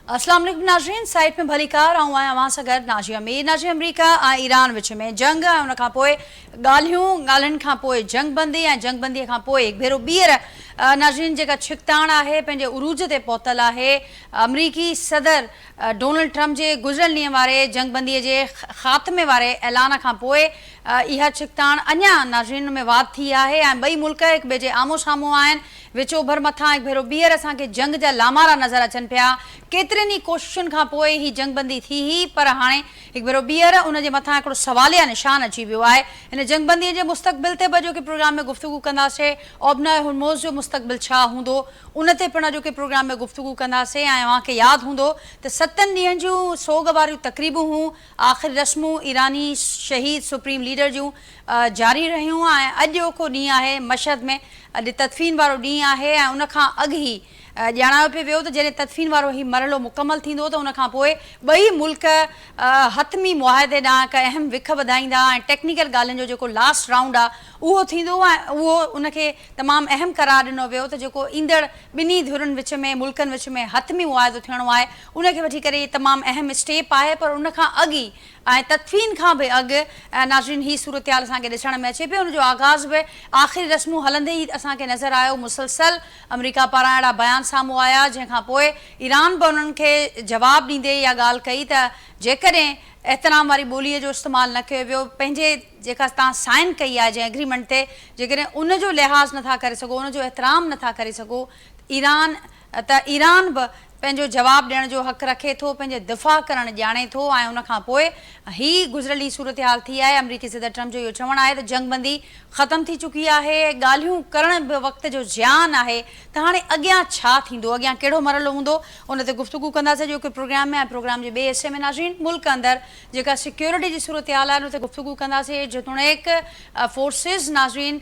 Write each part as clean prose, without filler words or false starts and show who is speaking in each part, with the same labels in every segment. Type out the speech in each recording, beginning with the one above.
Speaker 1: अस्सलाम वालेकुम नाज़रीन, साइट में भली कार आऊं आहियां अवां सां गॾु नाज़िया मीर। नाज़िया, अमरीका ऐं ईरान विच में जंग ऐं उन खां पोइ ॻाल्हियुनि खां पोइ जंगबंदी ऐं जंगबंदीअ खां पोइ हिकु भेरो ॿीहर नाज़रीन जेका छिकताण आहे पंहिंजे उरूज ते पहुतल आहे। अमरीकी सदर डोनाल्ड ट्रम्प जे गुज़िरियल ॾींहं वारे जंगबंदीअ जे ख़ात्मे वारे ऐलान खां पोइ इहा छिकताण अञा नाज़रीन में वाध थी आहे ऐं ॿई मुल्क हिक ॿिए जे आम्हूं साम्हूं आहिनि। विचो भर मथां हिकु भेरो ॿीहर असांखे जंग जा लामारा नज़र अचनि पिया। केतिरनि ई कोशिशुनि खां पोइ ही जंगबंदी थी हुई, पर हाणे हिकु भेरो ॿीहर उन जे मथां हिकिड़ो सवालिया निशान अची वियो आहे। हिन जंगबंदीअ जे मुस्तक़बिल ते बि अॼोके प्रोग्राम में गुफ़्तगू कंदासीं। ओबना हुर्मुज़ जो मुस्तक़बिल छा हूंदो उन ते पिणु अॼोके प्रोग्राम में गुफ़्तगू कंदासीं। ऐं अव्हांखे यादि हूंदो त 7 ॾींहंनि जूं सोग वारियूं तक़रीबूं हूं, आख़िरी रस्मूं ईरानी शहीद सुप्रीम लीडर जूं जारी रहियूं ऐं अॼोको ॾींहुं आहे मशहद में। अॼु तदफ़ीन वारो ॾींहुं आहे ऐं उनखां अॻु ई ॼाणायो पियो वियो त जॾहिं तदफ़ीन वारो ही मरहलो मुकमल थींदो त उनखां पोइ ॿई मुल्क हथमी मुआहिदे ॾांहुं हिकु अहम विख वधाईंदा ऐं टेक्निकल ॻाल्हियुनि जो जेको लास्ट राउंड आहे उहो थींदो ऐं उहो उनखे तमामु अहम करार ॾिनो वियो त जेको ईंदड़ ॿिन्ही धुरनि विच में मुल्कनि विच में हथमी मुआहिदो थियणो आहे उनखे वठी करे तमामु अहम स्टेप आहे। पर उनखां अॻु ई ऐं तदफ़ीन खां बि अॻु नाज़रीन ही सूरत हाल असांखे ॾिसण में अचे पियो। उनजो आगाज़ बि आख़िरी रस्मूं हलंदे ई असांखे नज़र आयो। मुसलसल अमरीका पारां अहिड़ा बयान साम्हूं आया जंहिंखां पोइ ईरान बि उन्हनि खे जवाबु ॾींदे इहा ॻाल्हि कई त जेकॾहिं एतराम वारी ॿोलीअ जो इस्तेमालु न कयो वियो, पंहिंजे जेका तव्हां साइन कई आहे जंहिं एग्रीमेंट ते, जेकॾहिं उनजो लिहाज़ नथा करे सघो, उनजो एतिराम नथा करे सघो, ईरान बि पंहिंजो जवाबु ॾियण जो हक़ रखे थो, पंहिंजे दिफ़ा करणु ॼाणे थो। ऐं उनखां पोइ ही गुज़िरियल ई सूरत हाल थी आहे। अमरीकी सदर ट्रम्प जो इहो चवणु आहे त जंगबंदी ख़तमु थी चुकी आहे, ॻाल्हियूं करण बि वक़्त जो ज़ियान आहे। त हाणे अॻियां छा थींदो, अॻियां कहिड़ो मरहलो हूंदो, उन ते गुफ़्तगू कंदासीं जो कि प्रोग्राम में ऐं प्रोग्राम जे ॿिए हिसे में नाज़रीन मुल्क अंदरि जेका सिक्योरिटी जी सूरत हाल आहे उन ते गुफ़्तगू कंदासीं। जेतोणीक फोर्सिस नाज़रीन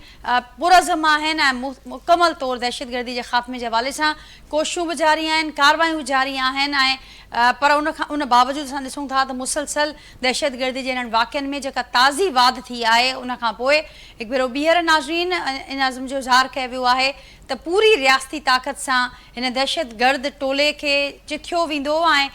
Speaker 1: पुरज़म आहिनि ऐं मुकमल तौरु दहशतगर्दी जे ख़ात्मे जे हवाले सां कोशिशूं बि जारी आहिनि, कार्रवायूं जारी आहिनि। ऐं पर उन बावजूदि असां ॾिसूं था त मुसलसल दहशतगर्दी जे इन्हनि वाक़िअनि में जेका ताज़ी वाध थी आहे उनखां पोइ हिकु भेरो ॿीहर नाज़रीन इन अज़म जो इज़हार कयो वियो आहे त पूरी रियासती ताक़त सां हिन दहशतगर्द टोले खे चिथियो वेंदो ऐं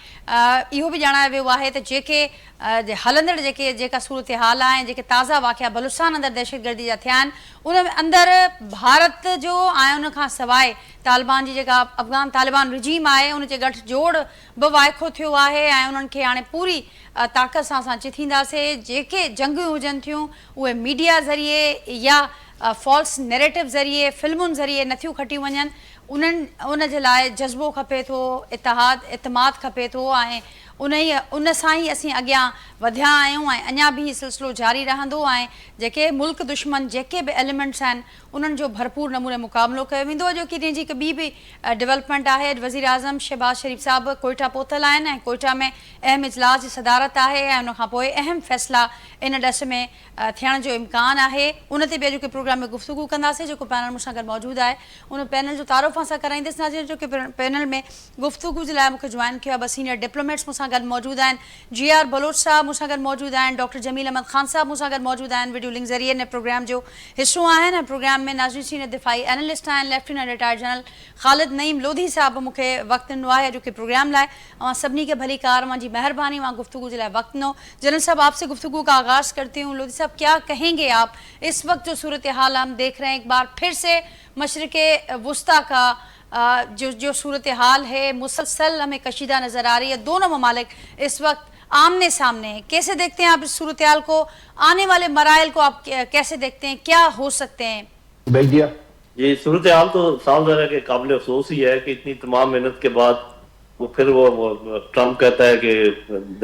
Speaker 1: इहो बि ॼाणायो वियो आहे त जेके हलंदड़ जेका सूरत हाल आहे ऐं जेके ताज़ा वाक़िआ बलूचिस्तान अंदरि दहशतगर्दी जा थिया आहिनि उन अंदरि भारत जो ऐं उनखां सवाइ तालिबान जी जेका अफ़गान तालिबान रिजीम आहे उन जे गठजोड़ बि वाइखो थियो आहे। ऐं उन्हनि खे हाणे पूरी ताक़त सां असां चिथींदासीं। जेके जंगियूं हुजनि थियूं उहे मीडिया ज़रिए या फॉल्स नैरेटिव ज़रिए फिल्मुनि ज़रिए नथियूं खटियूं वञनि। उन जे लाइ जज़्बो खपे थो, इतमाद खपे थो ऐं उन सां ई असीं अॻियां वधिया आहियूं ऐं अञा बि सिलसिलो जारी रहंदो। ऐं जेके मुल्क दुश्मन जेके बि एलिमेंट्स आहिनि उन्हनि जो भरपूर नमूने मुक़ाबिलो कयो वेंदो। जो कि इन जी हिकु ॿी बि डेवलपमेंट आहे। वज़ीर आज़म शहबाज शरीफ़ साहिबु कोयटा पहुतल आहिनि ऐं कोयटा में अहम इजलास जी सदारत आहे ऐं उनखां पोइ अहम फ़ैसिला इन ॾस में थियण जो इम्कान आहे। उन ते बि अॼोके प्रोग्राम में गुफ़्तगू कंदासीं। जेको पैनल मूंसां गॾु मौजूदु आहे उन पैनल जो तारुफ़ असां कराईंदसि नाज़रीन। जो कि पैनल में गुफ़्तगू जे लाइ मूंखे जॉइन कयो आहे 2 सीनियर डिप्लोमेट्स मूंसां गॾु मौजूदु आहिनि। GR बलोच साहब मूंसां गॾु मौजूदु आहिनि, डॉक्टर जमील अहमद ख़ान साहब मूंसां गॾु मौजूदु आहिनि, वीडियो लिंक ज़रिए हिन प्रोग्राम जो हिसो आहिनि। ऐं प्रोग्राम में नाज़रीन सीनियर दिफ़ाई एनालिस्ट आहिनि, लेफ्टिनेंट रिटायर्ड जनरल ख़ालिद नईम लोधी साहब मूंखे वक़्तु ॾिनो आहे जो कि प्रोग्राम लाइ। अवां सभिनी खे भली कार, मुंहिंजी महिरबानी, वहाँ गुफ्तगू के लिए वक्त नो। जनरल साहब, आपसे गुफ्तगू का आगाज़ करती हूँ। लोधी साहब, क्या कहेंगे आप? इस वक्त जो सूरत हाल हम देख रहे हैं, एक बार फिर से मशरिक़ वुस्ता का जो सूरत हाल है मुसलसल हमें कशीदा नज़र आ रही है। दोनों ममालिक इस वक्त आमने सामने हैं। कैसे देखते हैं आप इस सूरत हाल को? आने वाले मराइल को आप कैसे देखते हैं? क्या हो सकते हैं?
Speaker 2: ये सूरत हाल तो साफ ज़ाहिर है कि काबिल अफसोस ही है कि इतनी तमाम मेहनत के बाद फिर वो ट्रम्प कहता है कि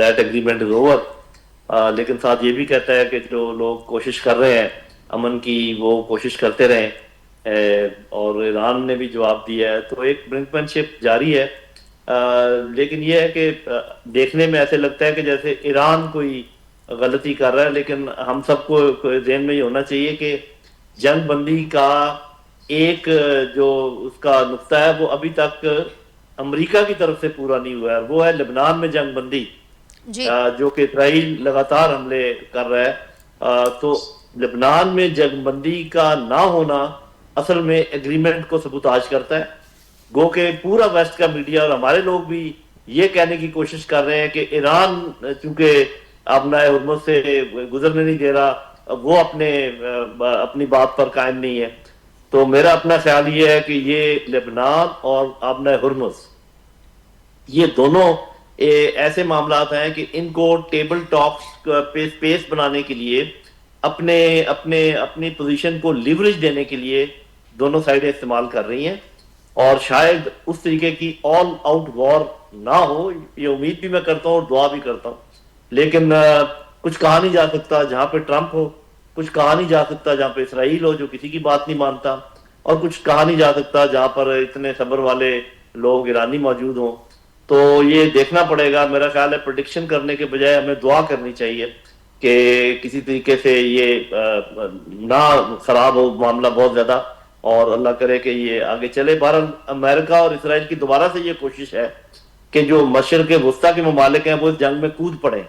Speaker 2: दैट एग्रीमेंट इज ओवर, लेकिन साथ ये भी कहता है कि जो लोग कोशिश कर रहे हैं अमन की वो कोशिश करते रहें। और ईरान ने भी जवाब दिया है, तो एक ब्रिंकमैनशिप जारी है। लेकिन ये है कि देखने में ऐसे लगता है कि जैसे ईरान कोई गलती कर रहा है, लेकिन हम सबको ज़हन में ये होना चाहिए कि जंग बंदी का एक जो उसका नुक्ता है वो अभी तक अमेरिका की तरफ से पूरा नहीं हुआ है। वो है लेबनान में जंग बंदी, जो कि इसराइल लगातार हमले कर रहा है। तो लेबनान में जंग बंदी का ना होना असल में एग्रीमेंट को सबूताज करता है। गो के पूरा वेस्ट का मीडिया और हमारे लोग भी ये कहने की कोशिश कर रहे हैं कि ईरान चूंकि अपना हुर्मुज़ से गुजरने नहीं दे रहा, वो अपनी बात पर कायम नहीं है। तो मेरा अपना ख्याल ये है कि ये लेबनान और अपना हुर्मुज़, ये दोनों ऐसे मामलात हैं कि इनको टेबल टॉक्स पे स्पेस बनाने के लिए, अपने अपने अपनी पोजीशन को लिवरेज देने के लिए दोनों साइडें इस्तेमाल कर रही हैं। और शायद उस तरीके की ऑल आउट वॉर ना हो, ये उम्मीद भी मैं करता हूँ और दुआ भी करता हूँ। लेकिन कुछ कहा नहीं जा सकता जहां पे ट्रंप हो, कुछ कहा नहीं जा सकता जहां पे इसराइल हो जो किसी की बात नहीं मानता, और कुछ कहा नहीं जा सकता जहां पर इतने सब्र वाले लोग ईरानी मौजूद हों। तो ये देखना पड़ेगा। मेरा ख्याल है प्रेडिक्शन करने के बजाय हमें दुआ करनी चाहिए कि किसी तरीके से ये ना खराब हो मामला बहुत ज्यादा, और अल्लाह करे कि ये आगे चले। बहरहाल अमेरिका और इसराइल की दोबारा से ये कोशिश है कि जो मशरक़ वुस्ता के ममालिक हैं वो इस जंग में कूद पड़े,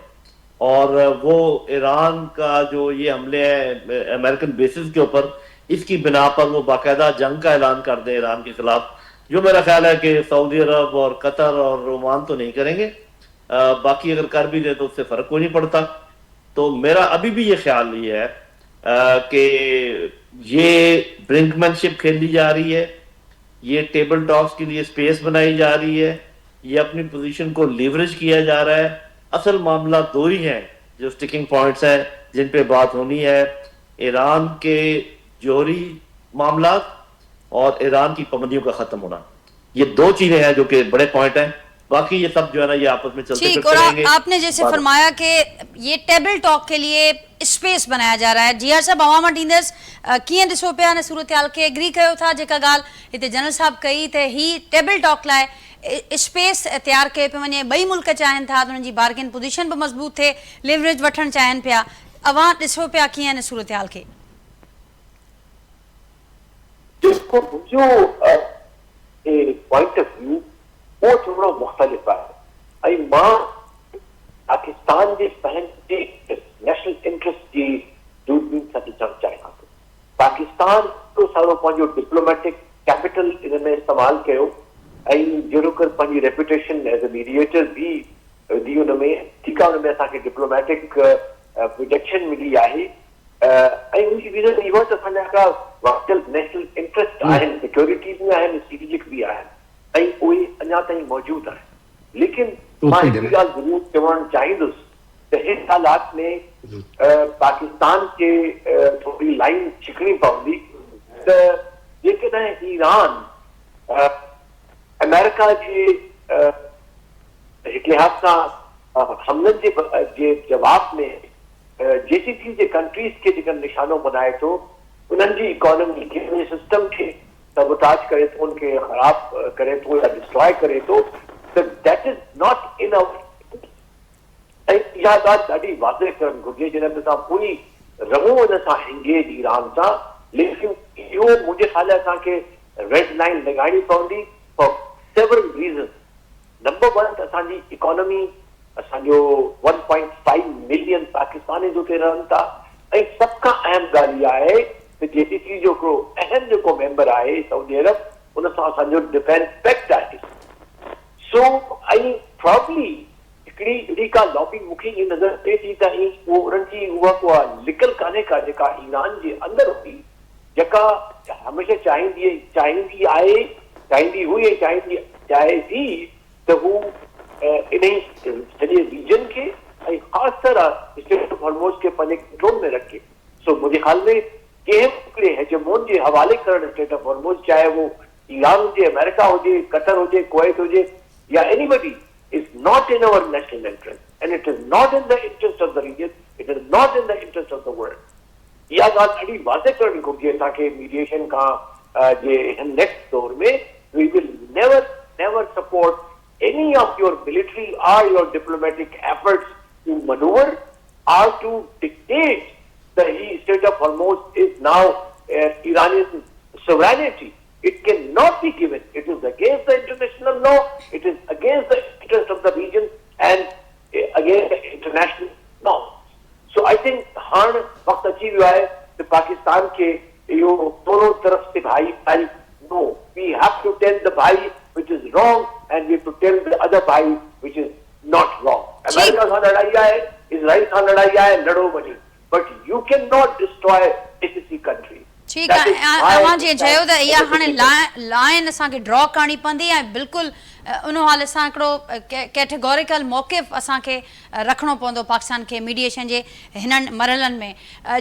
Speaker 2: और वो ईरान का जो ये हमले हैं अमेरिकन बेसिस के ऊपर, इसकी बिना पर वो बाकायदा जंग का ऐलान कर दे ईरान के खिलाफ, जो मेरा ख्याल है कि सऊदी अरब और कतर और ओमान तो नहीं करेंगे। बाकी अगर कर भी दे तो उससे फर्क कोई नहीं पड़ता। तो मेरा अभी भी ये ख्याल ये है कि ये ब्रिंकमैनशिप खेली जा रही है, ये टेबल टॉक्स के लिए स्पेस बनाई जा रही है, ये अपनी पोजीशन को लीवरेज किया जा रहा है। असल मामला दो ही हैं जो स्टिकिंग पॉइंट्स हैं जिन पे बात होनी है, ईरान के जोहरी मामला और ईरान की पाबंदियों का खत्म होना। ये दो चीजें हैं जो कि बड़े पॉइंट हैं। बाकी ये सब जो है ना ये आपस में चलते
Speaker 1: ठीक। और आपने जैसे फरमाया कि ये टेबल टॉक के लिए स्पेस बनाया जा रहा है। जी साहब, अवामा टींदर्स कीअं ॾिसो पिया हिन सूरत हाल खे? एग्री कयो था जेका ॻाल्हि हिते जनरल साहब कई त ही टेबल टॉक लाइ स्पेस तैयार कयो पियो वञे, ॿई मुल्क चाहिनि था त उन्हनि जी बार्गेन पोजीशन बि मज़बूत थिए, लिवरेज वठणु चाहिनि पिया। अवां ॾिसो पिया कीअं हिन सूरत हाल खे?
Speaker 3: जिसको मुझे पॉइंट ऑफ व्यू वो थोड़ा मुख्तलिफ है। ऐं मां पाकिस्तान जे पंहिंजे नेशनल इंटरेस्ट जी दूरबीन सां ॾिसणु चाहियां थो। पाकिस्तान तो सारो पंहिंजो डिप्लोमेटिक कैपिटल इन में इस्तेमालु कयो ऐं जहिड़ो कर पंहिंजी रेपुटेशन एज अ मीडिएटर भी दी उन में। ठीकु आहे, उन में असांखे डिप्लोमेटिक प्रोटेक्शन मिली आहे ऐं उनजी रीज़न इहो त असांजा का वाइटल नेशनल इंटरेस्ट आहिनि, सिक्योरिटीज़ में आहिनि, स्ट्रेटेजिक भी आहिनि ऐं उहे अञा ताईं मौजूद आहिनि। लेकिन मां हिकु ॻाल्हि ज़रूर चवणु चाहींदुसि त हिन हालात में पाकिस्तान खे थोरी लाइन छिकणी पवंदी त जेकॾहिं ईरान अमेरिका जे हिकु लिहाज़ सां हमलनि जे जवाब में जेसीसी जे कंट्रीज़ खे जेका निशानो बनाए थो, उन्हनि जी इकोनॉमी खे, सिस्टम खे सबोटाज करे थो, उनखे ख़राब करे थो या डिस्ट्रॉय करे थो, त दैट इज़ नॉट इन अवर। ऐं इहा ॻाल्हि ॾाढी वाज़े करणु घुरिजे जॾहिं असां पूरी रहूं उन सां एंगेज ईरान सां। लेकिन इहो मुंहिंजे ख़्याल असांखे रेड लाइन लॻाइणी पवंदी for several reason. Number one त असांजी इकोनॉमी, असांजो 1.5 मिलियन पाकिस्तानी उते रहनि था ऐं सभ खां अहम ॻाल्हि इहा आहे त जेसीसी जो हिकिड़ो अहम जेको मेंबर आहे सऊदी अरब, उन सां असांजो डिफेंस पैक्ट आहे। सो ऐं प्रॉब्ली हिकिड़ी अहिड़ी का लॉबी मूंखे ईअं नज़र अचे थी त उहो उन्हनि जी उहा लिकल कान्हे का जेका ईरान जे अंदरि हुई, जेका हमेशह चाहींदी हुई ऐं चाहे थी त हू इन सॼे रीजन खे ऐं ख़ासि तरह स्टेट ऑफ हॉर्मोज़ खे पंहिंजे कंट्रोल में रखे। सो मुंहिंजे ख्याल में कंहिं हिकिड़े हेजमोन जे हवाले करणु स्टेट ऑफ हॉर्मोज़, चाहे वो ईरान हुजे, अमेरिका हुजे, कतर हुजे, कुवैत हुजे या anybody, is not in our national interest, and it is not in the interest of the region, it is not in the interest of the world. इहा ॻाल्हि ॾाढी वाज़े करणु घुरिजे असांखे मीडिएशन खां जे हिन नेक्स्ट दौर में। we will never support any of your military or your diplomatic efforts to maneuver or to dictate the state of Hormuz is now Iranian sovereignty. It cannot be given. It is against the international law. It is against the interest of the region and against the international law. So I think haan waqt achi hua hai to Pakistan ke yo dono taraf se bhai no, we have to tell the bhai which is wrong and we have to tell the other bhai which is not wrong. America सां लड़ाई आहे, Israel सां लड़ाई आहे, लड़ो वञी, but you cannot destroy ACC country.
Speaker 1: ठीक है, अवां जी चयो त इहा हाणे लाइन असांखे ड्रॉ करणी पवंदी ऐं बिल्कुलु उन हाल सां हिकिड़ो कैटेगोरिकल मौक़िफ़ असांखे रखिणो पवंदो पाकिस्तान खे मीडिएशन जे हिननि मरहलनि में।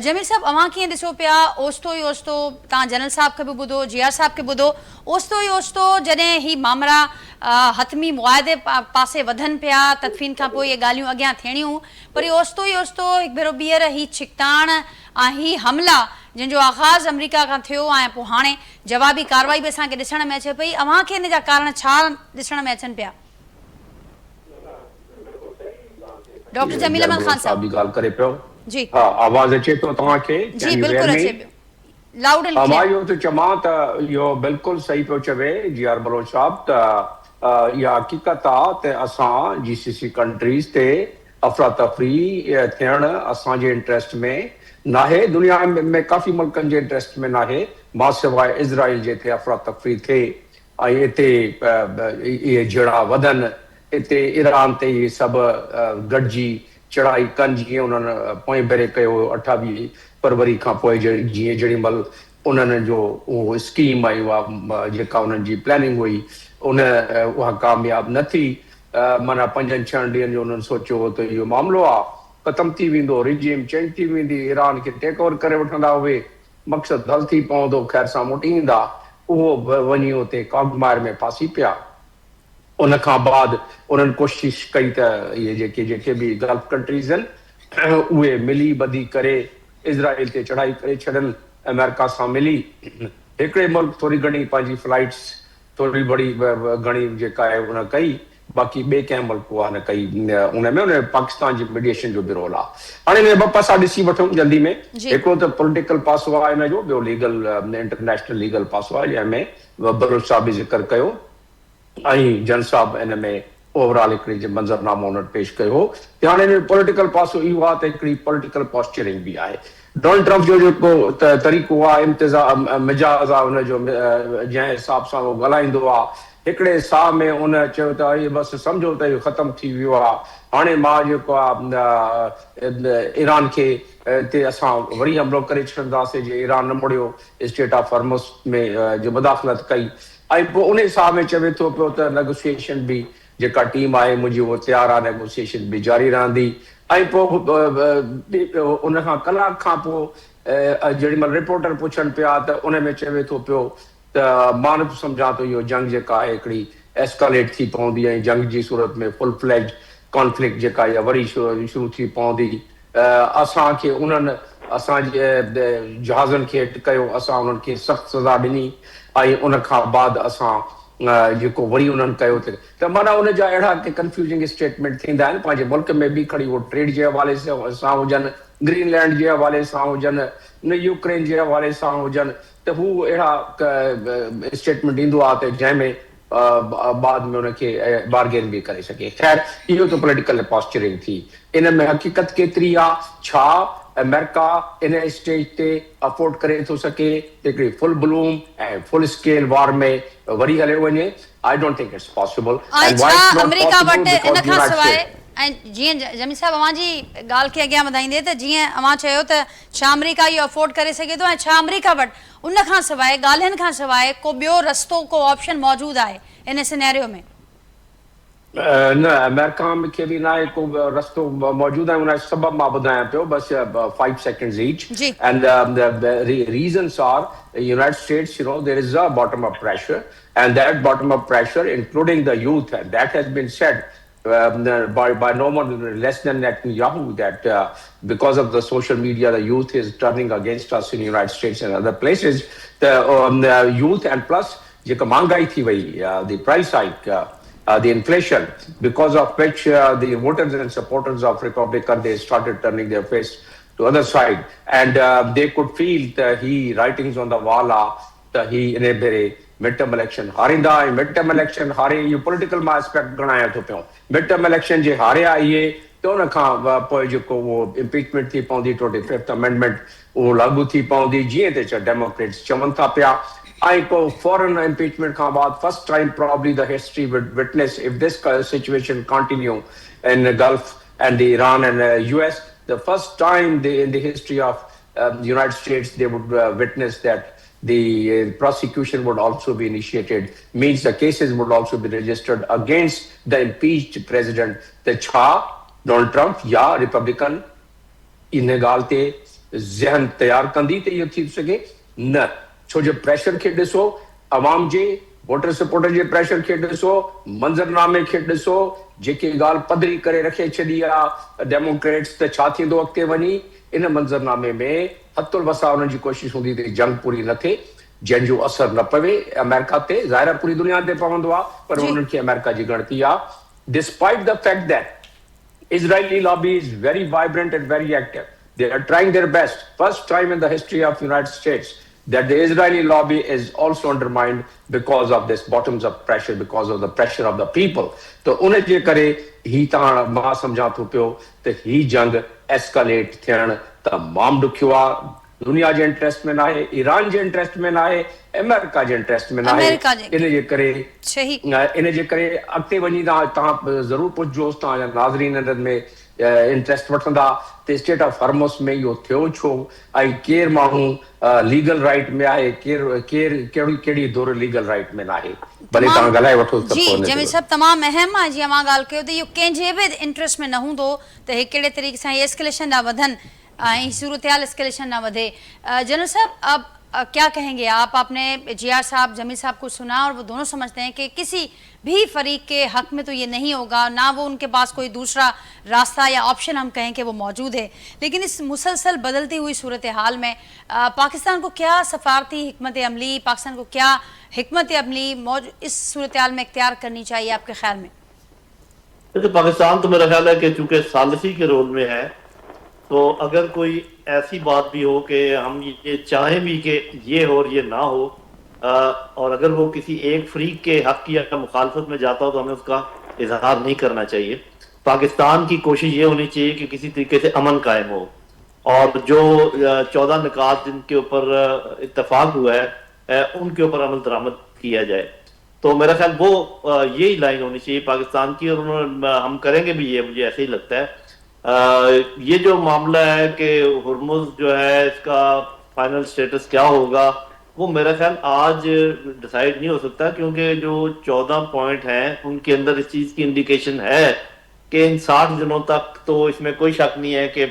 Speaker 1: जमील साहब, अवां कीअं ॾिसो पिया, ओस्तो ई ओस्तो तव्हां जनरल साहब खे बि ॿुधो, जिया साहब खे ॿुधो, ओस्तो ई ओस्तो जॾहिं ही मामला हतमी मुआदे पासे वधनि पिया, तदफ़ीन खां पोइ इहे ॻाल्हियूं अॻियां थियणियूं, पर ओस्तो ई ओस्तो हिकु भेरो ॿीहर ही छिकताण ऐं ही हमला जिनजो आगाज़ अमेरिका खां थियो ऐं पोइ हाणे जवाबी कार्रवाई बि असांखे ॾिसण में अचे पई, अव्हांखे इन जा कारण छा ॾिसण में अचनि पिया? डॉक्टर जमील अहमद खान साहब
Speaker 4: जी ॻाल्हि करे पियो।
Speaker 1: जी
Speaker 4: हा, आवाज़ अचे थो तव्हांखे?
Speaker 1: जी बिल्कुलु अचे पियो, लाउड एंड
Speaker 4: मां
Speaker 1: क्लियर।
Speaker 4: इहो थो चवां त इहो बिल्कुलु सही पियो चवे जीआर बलोच साहब त इहा हक़ीक़त आहे त असां GCC कंट्रीज़ ते अफ़रा तफ़री थियणु असांजे इंट्रस्ट में नाहे, दुनिया में काफ़ी मुल्कनि जे इंट्रस्ट में नाहे, मां सवाइ इज़राइल जे हिते अफ़रा तफ़री थिए ऐं हिते इहे जहिड़ा वधनि, हिते ईरान ते इहे सभु गॾिजी चढ़ाई कनि, जीअं उन्हनि पोएं भेरे कयो 28 फरवरी खां पोइ, जीअं जेॾी महिल उन्हनि जो उहो स्कीम आई, उहा जेका उन्हनि जी प्लानिंग हुई उहा कामयाबु न थी। माना 5-6 ॾींहंनि जो उन्हनि सोचियो हो त इहो मामिलो आहे ख़तमु थी वेंदो, रिजीम चेंज थी वेंदी, ईरान खे टेक ओवर करे वठंदा उहे, मक़सदु हल थी पवंदो, ख़ैर सां मोटी ईंदा, उहो वञी हुते कागमार में फासी पिया। उन खां बाद उन्हनि कोशिश कई त इहे जेके बि गल्फ कंट्रीज़ आहिनि उहे मिली ॿधी करे इज़राइल ते चढ़ाई करे छॾनि, अमेरिका सां मिली हिकिड़े मुल्क थोरी घणी पंहिंजी फ्लाइट्स थोरी बड़ी घणी जेका आहे उन कई, बाक़ी ॿिए कंहिं मुल्क उहा न कई। उन पाकिस्तान जी मीडिएशन जो बि रोल आहे। हाणे हिन ॿ पासा ॾिसी वठूं जल्दी में। हिकिड़ो त पॉलिटिकल पासो आहे हिन जो, ॿियो लीगल इंटरनेशनल लीगल पासो आहे, जंहिंमें बलोच साहब बि ज़िक्र कयो ऐं जन साहब इन में ओवरऑल हिकिड़ी जो मंज़रनामो उन्हनि पेश कयो हो। हाणे हिन पॉलिटिकल पासो इहो आहे त हिकिड़ी पॉलिटिकल पॉस्चरिंग बि आहे। डोनाल्ड ट्रम्प जो जेको तरीक़ो आहे, मिजाज़ आहे हुनजो, जंहिं हिसाब सां उहो ॻाल्हाईंदो आहे, हिकिड़े साह में उन चयो त इहे बसि सम्झो त इहो ख़तमु थी वियो आहे, हाणे मां जेको आहे ईरान खे ते असां वरी हमलो करे छॾंदासीं जे ईरान न मुड़ियो, स्टेट ऑफ हॉर्मुज़ में जो मुदाख़लत कई, ऐं पोइ उन साह में चवे थो पियो त नेगोशिएशन बि जेका टीम आहे मुंहिंजी उहो तयारु आहे, नेगोशिएशन बि जारी रहंदी। ऐं पोइ उन खां कलाक खां पोइ जेॾी महिल रिपोर्टर पुछनि पिया त उन में चवे थो पियो त मां नथो सम्झां थो इहो जंग जेका आहे हिकिड़ी एस्कालेट थी पवंदी ऐं जंग जी सूरत में फुल फ्लेज कॉन्फ्लिक्ट जेका इहा वरी शुरू थी पवंदी। असांखे उन्हनि असांजे जहाज़नि खे हिट कयो, असां उन्हनि खे सख़्तु सज़ा ॾिनी ऐं उन खां बाद असां जेको वरी उन्हनि कयो त माना उन जा अहिड़ा के कंफ्यूजिंग स्टेटमेंट थींदा आहिनि। पंहिंजे मुल्क में बि खणी उहो ट्रेड जे हवाले सां हुजनि, ग्रीनलैंड जे हवाले सां हुजनि, न यूक्रेन जे हवाले सां हुजनि, त हू अहिड़ा स्टेटमेंट ॾींदो आहे त जंहिंमें बाद में उनखे बार्गेन बि करे सघे। ख़ैर इहो त पॉलिटिकल पॉस्चरिंग थी। इन में हक़ीक़त केतिरी आहे, छा अमेरिका इन स्टेज ते अफोर्ड करे थो सघे हिकिड़ी फुल ब्लूम ऐं फुल स्केल वार में वरी हले वञे? I don't think it's possible.
Speaker 1: America वटि इन खां सवाइ, ऐं जीअं जमील साहब अवां जी ॻाल्हि खे अॻियां वधाईंदे त जीअं अवां चयो त छा अमेरिका इहो अफोर्ड करे सघे थो ऐं छा अमेरिका वटि उन खां सवाइ ॻाल्हियुनि खां सवाइ को ॿियो रस्तो, को ऑप्शन मौजूदु आहे इन सिनेरियो में?
Speaker 4: न, अमेरिका खे बि न आहे को रस्तो मौजूदु आहे। उन सबब मां ॿुधायां पियो, बसि 5 seconds each. And the reasons are United States, there is a bottom-up pressure, and that bottom-up pressure, including the youth, and that has been said by no one less than Netanyahu, that because of the social media, the youth is turning against us in the United States and other places. The youth and plus the महंगाई थी वई, the price hike, the inflation, because of which the voters and supporters of Republican, they started turning their face to other side, and they could feel that he writings on the wall are that he in midterm election हारिंदा ऐं midterm election हारे इहो political मां aspect गणायां थो पियो। midterm election जे हारिया इहे त उन खां पोइ जेको उहो impeachment थी पवंदी, 25th amendment उहो लागू थी पवंदी, जीअं त डेमोक्रेट्स चवनि था पिया। I go foreign impeachment ka baad, first time probably the history would witness if this situation continue in the Gulf and the Iran and US, the first time in the history of the United States they would witness that the prosecution would also be initiated, means the cases would also be registered against the impeached president. The Donald Trump या Republican इन ॻाल्हि ते ज़हन तैयार कंदी त इहो थी सघे न, छो जो प्रेशर खे ॾिसो, अवाम जे वोटर सपोर्टर जे प्रेशर खे ॾिसो, मंज़रनामे खे ॾिसो, जेके ॻाल्हि पधरी करे रखे छॾी आहे डेमोक्रेट्स त छा थींदो अॻिते वञी, इन मंज़रनामे में हथुल वसा उन्हनि जी कोशिशि हूंदी त जंग पूरी न थिए, जंहिंजो असर न पवे अमेरिका ते, ज़ाहिर आहे पूरी दुनिया ते पवंदो आहे, पर उन्हनि खे अमेरिका जी ॻणती आहे. Despite the fact that Israeli lobby is very vibrant and very active. They are trying their best. First time in the history of United States that the Israeli lobby is also undermined because of this bottoms-up pressure, because of the pressure of the people. तो उन जे करे ही तां मां समझां थो पियो त ही जंग एस्केलेट थियण तमामु ॾुखियो आहे. दुनिया जे इंटरेस्ट में न आहे, ईरान जे इंटरेस्ट में न आहे, अमेरिका जे इंटरेस्ट में न आहे. इन जे करे अॻिते वञी तव्हां ज़रूरु पुछजोसि तव्हांजा नाज़रीन में इंटरेस्ट वठंदा त स्टेट ऑफ हॉर्मुज़ में इहो थियो छो, ऐं केरु माण्हू लीगल राइट में आहे, कहिड़ी दौर लीगल राइट में न आहे. भले तव्हां ॻाल्हाए वठो.
Speaker 1: जी जमील साहब तमामु अहम आहे. जीअं मां ॻाल्हि कयो त इहो कंहिंजे बि इंटरेस्ट में न हूंदो त हे कहिड़े तरीक़े सां एस्केलेशन न वधनि ऐं सूरत हाल एस्केलेशन न वधे. जनरल साहब अब क्या कहेंगे आप? आपने जीआर साहब जमील साहब को सुना और वो दोनों समझते हैं कि किसी भी फरीक के हक में तो ये नहीं होगा, ना वो उनके पास कोई दूसरा रास्ता या ऑप्शन हम कहें कि वो मौजूद है. लेकिन इस मुसलसल बदलती हुई सूरत हाल में पाकिस्तान को क्या सफारती हिकमत अमली, पाकिस्तान को क्या हिकमत अमली इस सूरत हाल में इख्तियार करनी चाहिए आपके ख्याल में?
Speaker 2: तो पाकिस्तान तो मेरा ख्याल है कि चूंकि सालिसी के रोल में है, तो अगर कोई ऐसी बात भी हो कि हम ये चाहें भी कि ये हो और ये ना हो, और अगर वो किसी एक फरीक के हक की या मुखालफत में जाता हो तो हमें उसका इजहार नहीं करना चाहिए. पाकिस्तान की कोशिश ये होनी चाहिए कि किसी तरीके से अमन कायम हो, और जो 14 निकात जिनके ऊपर इत्तेफाक हुआ है उनके ऊपर अमल दरामद किया जाए. तो मेरा ख्याल वो यही लाइन होनी चाहिए पाकिस्तान की, और हम करेंगे भी ये, मुझे ऐसे ही लगता है. ये जो मामला है कि हुर्मुज़ जो है इसका फाइनल स्टेटस क्या होगा, वो मेरा ख्याल आज डिसाइड नहीं हो सकता, क्योंकि जो 14 पॉइंट हैं उनके अंदर इस चीज़ की इंडिकेशन है कि इन 60 दिनों तक तो इसमें कोई शक नहीं है कि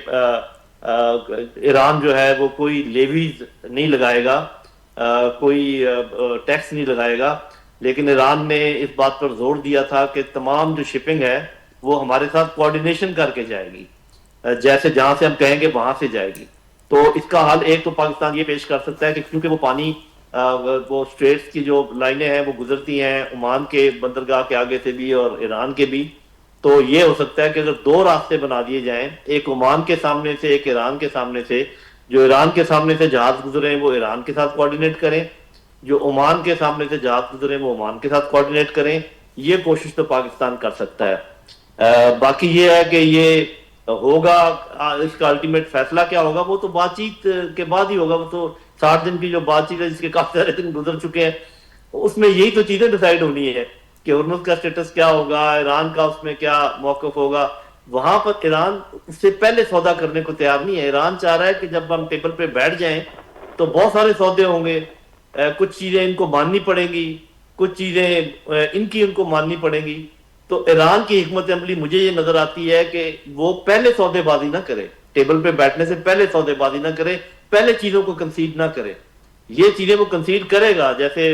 Speaker 2: ईरान जो है वो कोई लेवीज नहीं लगाएगा, कोई टैक्स नहीं लगाएगा. लेकिन ईरान ने इस बात पर जोर दिया था कि तमाम जो शिपिंग है वो हमारे साथ कोऑर्डिनेशन करके जाएगी, जैसे जहां से हम कहेंगे वहां से जाएगी. तो इसका हल एक तो पाकिस्तान ये पेश कर सकता है कि क्योंकि वो पानी वो स्ट्रेट्स की जो लाइनें हैं वो गुजरती हैं ओमान के बंदरगाह के आगे से भी और ईरान के भी, तो ये हो सकता है कि अगर 2 रास्ते बना दिए जाएं, एक ओमान के सामने से, एक ईरान के सामने से, जो ईरान के सामने से जहाज गुजरे वो ईरान के साथ कोऑर्डिनेट करें, जो ओमान के सामने से जहाज गुजरे वो ओमान के साथ कोऑर्डिनेट करें. ये कोशिश तो पाकिस्तान कर सकता है. बाकी ये है कि ये होगा, इसका अल्टीमेट फैसला क्या होगा वो तो बातचीत के बाद ही होगा. वो तो 60 दिन की जो बातचीत है जिसके काफी सारे दिन गुजर चुके हैं, उसमें यही तो चीजें डिसाइड होनी है कि हुर्मुज़ का स्टेटस क्या होगा, ईरान का उसमें क्या मौक़िफ़ होगा. वहां पर ईरान उससे पहले सौदा करने को तैयार नहीं है. ईरान चाह रहा है कि जब हम टेबल पे बैठ जाएं तो बहुत सारे सौदे होंगे, कुछ चीजें इनको माननी पड़ेंगी, कुछ चीजें इनकी इनको माननी पड़ेंगी. तो ईरान की हिकमत अमली मुझे ये नजर आती है कि वो पहले सौदेबाजी ना करे, टेबल पे बैठने से पहले सौदेबाजी ना करे, पहले चीजों को कंसीड ना करे. ये चीजें वो कंसीड करेगा, जैसे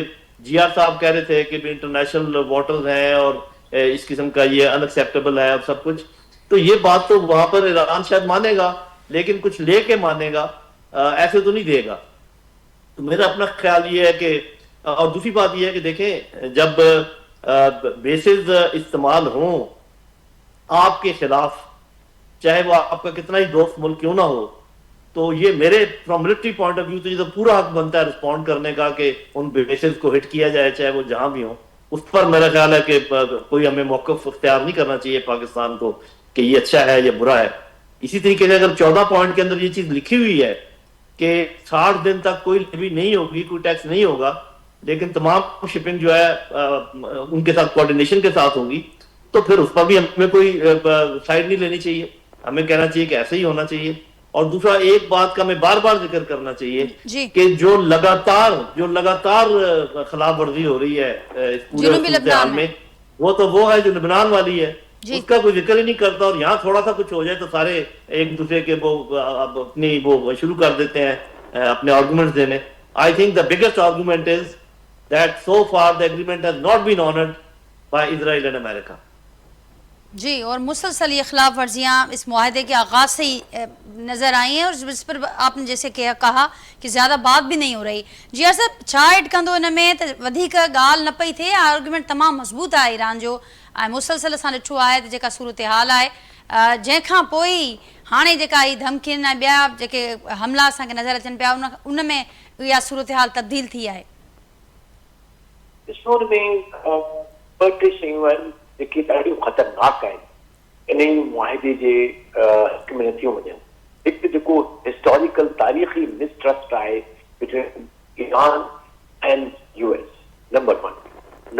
Speaker 2: जीआर साहब कह रहे थे कि इंटरनेशनल वाटर्स हैं और इस किस्म का ये अनएक्सेप्टेबल है और सब कुछ. तो ये बात तो वहां पर ईरान शायद मानेगा, लेकिन कुछ लेके मानेगा, ऐसे तो नहीं देगा. तो मेरा अपना ख्याल ये है कि, और दूसरी बात ये है कि देखें, जब बेसिस इस्तेमाल हों आपके खिलाफ, चाहे वो आपका कितना ही दोस्त मुल्क क्यों ना हो, तो ये मेरे from military point of view तो ये तो पूरा हक बनता है रिस्पॉन्ड करने का कि उन बेसिस को हिट किया जाए, चाहे वो जहां भी हो. उस पर मेरा ख्याल है कि कोई हमें मौक़िफ़ इख्तियार नहीं करना चाहिए पाकिस्तान को कि ये अच्छा है या बुरा है. इसी तरीके से अगर 14 पॉइंट के अंदर ये चीज लिखी हुई है कि 60 दिन तक कोई लेवी नहीं होगी, कोई टैक्स नहीं होगा, लेकिन तमाम शिपिंग जो है उनके साथ कोऑर्डिनेशन के साथ होंगी, तो फिर उस पर भी हमें कोई साइड नहीं लेनी चाहिए, हमें कहना चाहिए कि ऐसे ही होना चाहिए। और दूसरा, एक बात का हमें बार बार जिक्र करना चाहिए कि जो लगातार खिलाफ वर्जी हो रही है इस पूरे सूरत-ए-हाल में, वो है जो लेबनान वाली है, उसका कोई जिक्र ही नहीं करता। और यहाँ थोड़ा सा कुछ हो जाए तो सारे एक दूसरे के अपनी वो शुरू कर देते हैं अपने आर्गुमेंट्स देने। I think the biggest argument is that so far the agreement has not been honoured by Israel and America.
Speaker 1: जी, और मुसलसल ये खिलाफ वर्जियाँ इस मुआहदे के आगाज़ से ही नज़र आई हैं, और इस पर आपने जैसे कहा कि ज़्यादा बात भी नहीं हो रही। जी यार साहब, छा ऐड कंदो इन में त वधीक ॻाल्हि न पई थिए, आर्गुमेंट तमामु मज़बूत आहे ईरान जो, ऐं मुसलसल असां ॾिठो आहे त जेका सूरत हाल आहे, जंहिंखां पोइ ई हाणे जेका ही धमकियुनि ऐं ॿिया जेके हमला असांखे नज़र अचनि पिया, उन में इहा सूरत हाल तब्दील थी आहे।
Speaker 3: जेकी ॾाढियूं ख़तरनाक आहिनि इन मुआहिदे जे हक़ में नथियूं वञनि। हिकु जेको हिस्टोरिकल तारीख़ी मिसट्रस्ट आहे between Iran and US, number 1।